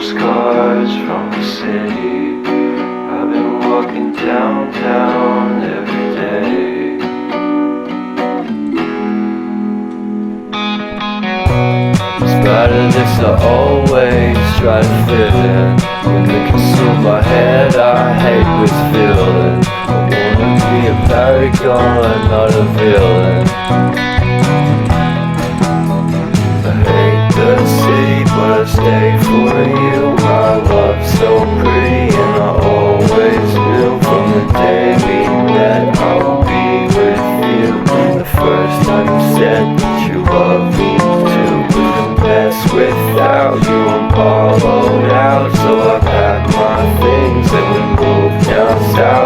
postcards from the city. I've been walking downtown every day. Despite of this, I always try to fit in. When they consume my head, I hate this feeling. I wanna be a paragon, not a villain. I hate the city, but I stay for you. My love's so pretty, and I always knew from the day we met I will be with you. The first time you said that you love me too, couldn't pass without you. I'm hollowed out, so I packed my things and we moved down south.